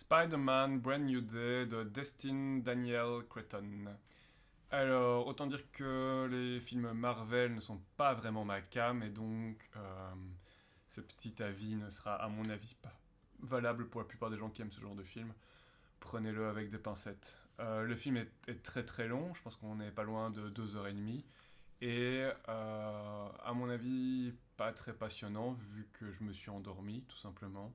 Spider-Man Brand New Day de Destin Daniel Cretton. Alors, autant dire que les films Marvel ne sont pas vraiment ma came, et donc ce petit avis ne sera, à mon avis, pas valable pour la plupart des gens qui aiment ce genre de film. Prenez-le avec des pincettes. Le film est très très long, je pense qu'on n'est pas loin de 2h30, et à mon avis, pas très passionnant, vu que je me suis endormi, tout simplement.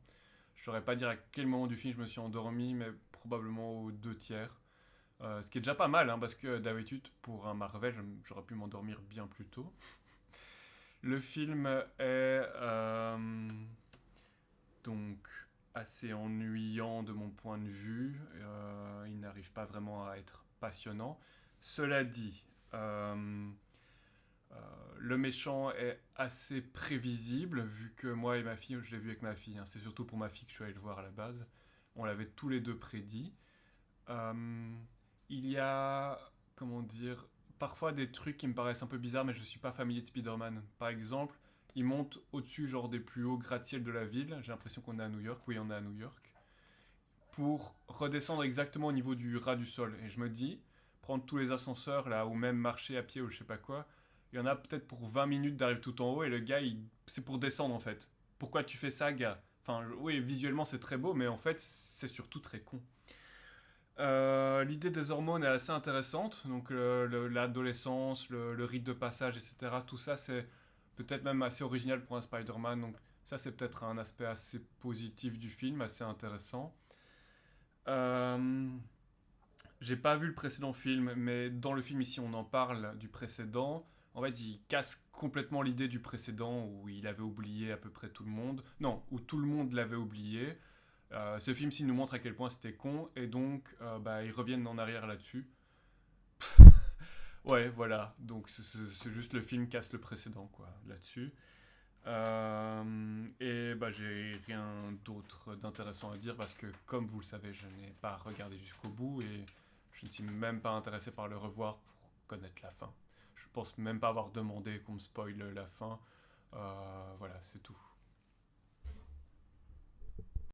Je saurais pas dire à quel moment du film je me suis endormi, mais probablement aux deux tiers. Ce qui est déjà pas mal, hein, parce que d'habitude, pour un Marvel, j'aurais pu m'endormir bien plus tôt. Le film est donc assez ennuyant de mon point de vue. Il n'arrive pas vraiment à être passionnant. Cela dit, euh, le méchant est assez prévisible, vu que moi et ma fille, je l'ai vu avec ma fille, hein, c'est surtout pour ma fille que je suis allé le voir à la base. On l'avait tous les deux prédit. Euh, il y a, comment dire, parfois des trucs qui me paraissent un peu bizarres, mais je suis pas familier de Spider-Man. Par exemple, il monte au-dessus genre des plus hauts gratte-ciel de la ville. J'ai l'impression qu'on est à New York. Oui, on est à New York. Pour redescendre exactement au niveau du ras du sol. Et je me dis, prendre tous les ascenseurs là, ou même marcher à pied ou je sais pas quoi, il y en a peut-être pour 20 minutes d'arriver tout en haut et le gars, c'est pour descendre en fait. Pourquoi tu fais ça, gars? Enfin, oui, visuellement c'est très beau, mais en fait, c'est surtout très con. L'idée des hormones est assez intéressante, donc l'adolescence, le rite de passage, etc. Tout ça, c'est peut-être même assez original pour un Spider-Man, donc ça, c'est peut-être un aspect assez positif du film, assez intéressant. Euh, j'ai pas vu le précédent film, mais dans le film ici, on en parle du précédent. En fait, il casse complètement l'idée du précédent où il avait oublié à peu près tout le monde. Non, où tout le monde l'avait oublié. Ce film-ci nous montre à quel point c'était con, et donc bah, ils reviennent en arrière là-dessus. Ouais, voilà. Donc c'est juste le film casse le précédent, quoi, là-dessus. Et bah, j'ai rien d'autre d'intéressant à dire parce que, comme vous le savez, je n'ai pas regardé jusqu'au bout et je ne suis même pas intéressé par le revoir pour connaître la fin. Je pense même pas avoir demandé qu'on me spoile la fin. Voilà, c'est tout.